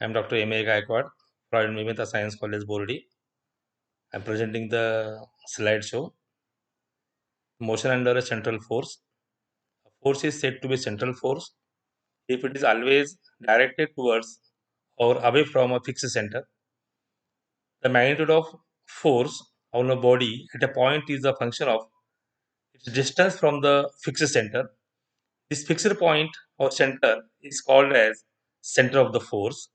I am Dr. M.A. Gaikwad, from Mimita Science College, Bordi. I am presenting the slideshow. Motion under a central force. A force is said to be central force if it is always directed towards or away from a fixed center. The magnitude of force on a body at a point is a function of its distance from the fixed center. This fixed point or center is called as center of the force.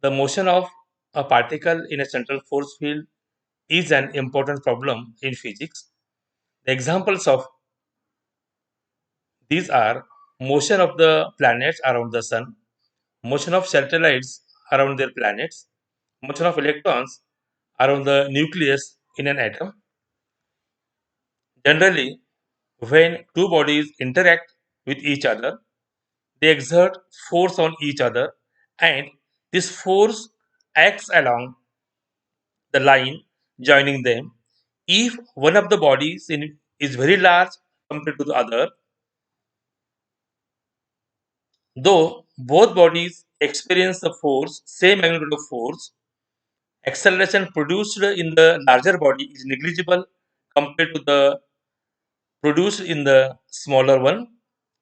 The motion of a particle in a central force field is an important problem in physics. The examples of these are motion of the planets around the sun, motion of satellites around their planets, motion of electrons around the nucleus in an atom. Generally, when two bodies interact with each other, they exert force on each other, and this force acts along the line joining them. If one of the bodies is very large compared to the other, though both bodies experience the force, same magnitude of force, acceleration produced in the larger body is negligible compared to the produced in the smaller one.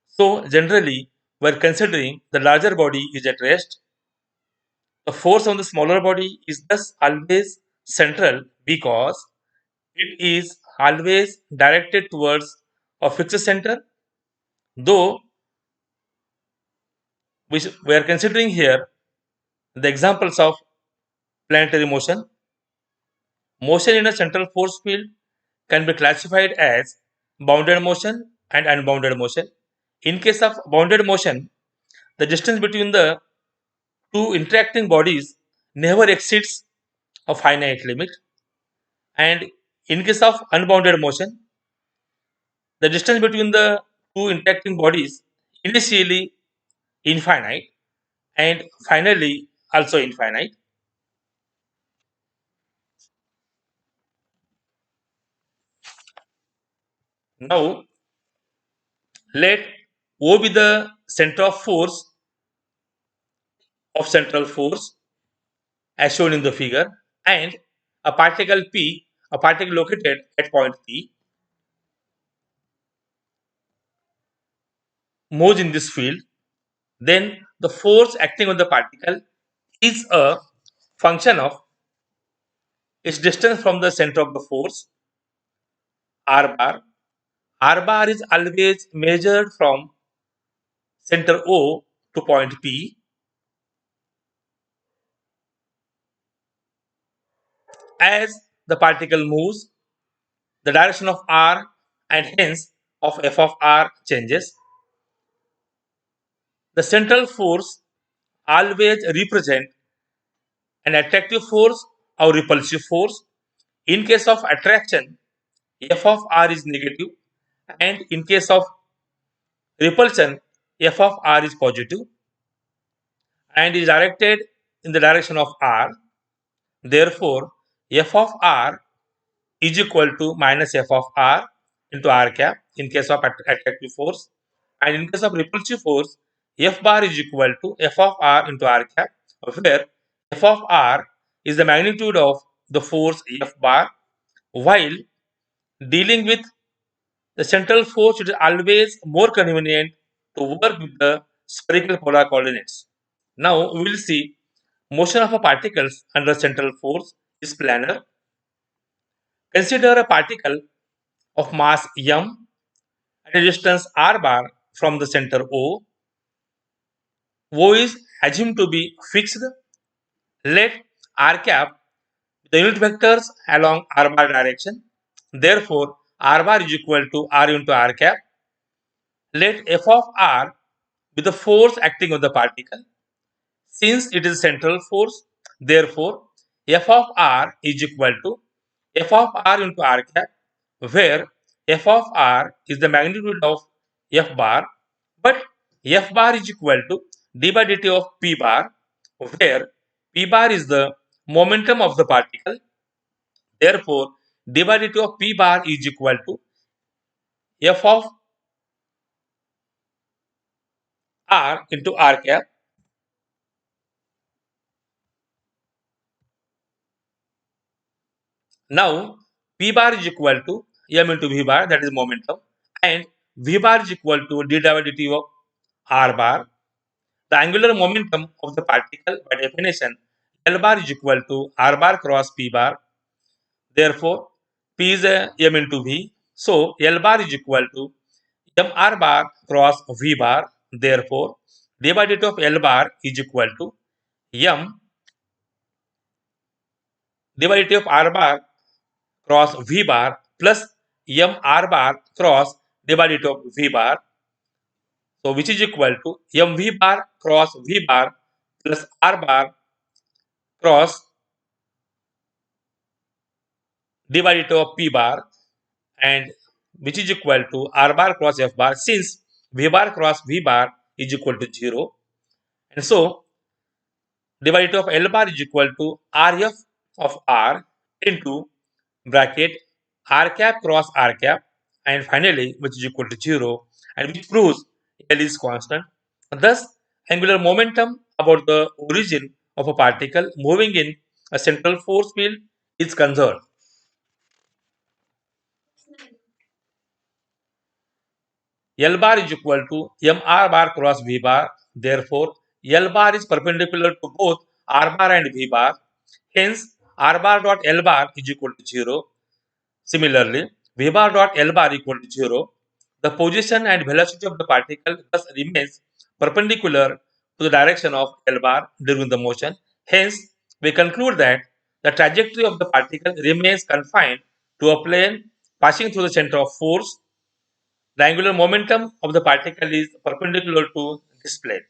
So, generally, we're considering the larger body is at rest. The force on the smaller body is thus always central because it is always directed towards a fixed center. Though we are considering here the examples of planetary motion. Motion in a central force field can be classified as bounded motion and unbounded motion. In case of bounded motion, the distance between the two interacting bodies never exceeds a finite limit. And in case of unbounded motion, the distance between the two interacting bodies initially infinite and finally also infinite. Now, let O be the center of force of central force as shown in the figure, and a particle P, a particle located at point P, moves in this field, then the force acting on the particle is a function of its distance from the center of the force, r bar. R bar is always measured from center O to point P. As the particle moves, the direction of r and hence of f of r changes. The central force always represent an attractive force or repulsive force. In case of attraction, f of r is negative, and in case of repulsion, f of r is positive and is directed in the direction of r. Therefore, f of r is equal to minus f of r into r cap in case of attractive force, and in case of repulsive force, f bar is equal to f of r into r cap, where f of r is the magnitude of the force f bar. While dealing with the central force, it is always more convenient to work with the spherical polar coordinates. Now we will see motion of a particles under central force is planar. Consider a particle of mass m at a distance r bar from the center O. O is assumed to be fixed. Let r cap be the unit vectors along r bar direction. Therefore, r bar is equal to r into r cap. Let f of r be the force acting on the particle. Since it is central force, therefore f of r is equal to f of r into r cap, where f of r is the magnitude of f bar, but f bar is equal to d by dt of p bar, where p bar is the momentum of the particle. Therefore, d by dt of p bar is equal to f of r into r cap. Now P bar is equal to m into V bar, that is momentum, and V bar is equal to d by dt of r bar. The angular momentum of the particle by definition L bar is equal to r bar cross P bar. Therefore, P is m into V. So L bar is equal to m r bar cross V bar. Therefore, d by dt of L bar is equal to m d by dt of r bar cross V bar plus m r bar cross d by dt of V bar. So which is equal to m V bar cross V bar plus r bar cross d by dt of P bar, and which is equal to r bar cross F bar, since V bar cross V bar is equal to 0. And so d by dt of L bar is equal to Rf of R into bracket r cap cross r cap, and finally which is equal to 0, and which proves L is constant. Thus, angular momentum about the origin of a particle moving in a central force field is conserved. L bar is equal to m r bar cross V bar. Therefore, L bar is perpendicular to both r bar and V bar. Hence, r bar dot L bar is equal to 0. Similarly, V bar dot L bar equal to 0. The position and velocity of the particle thus remains perpendicular to the direction of L bar during the motion. Hence, we conclude that the trajectory of the particle remains confined to a plane passing through the center of force. The angular momentum of the particle is perpendicular to this plane.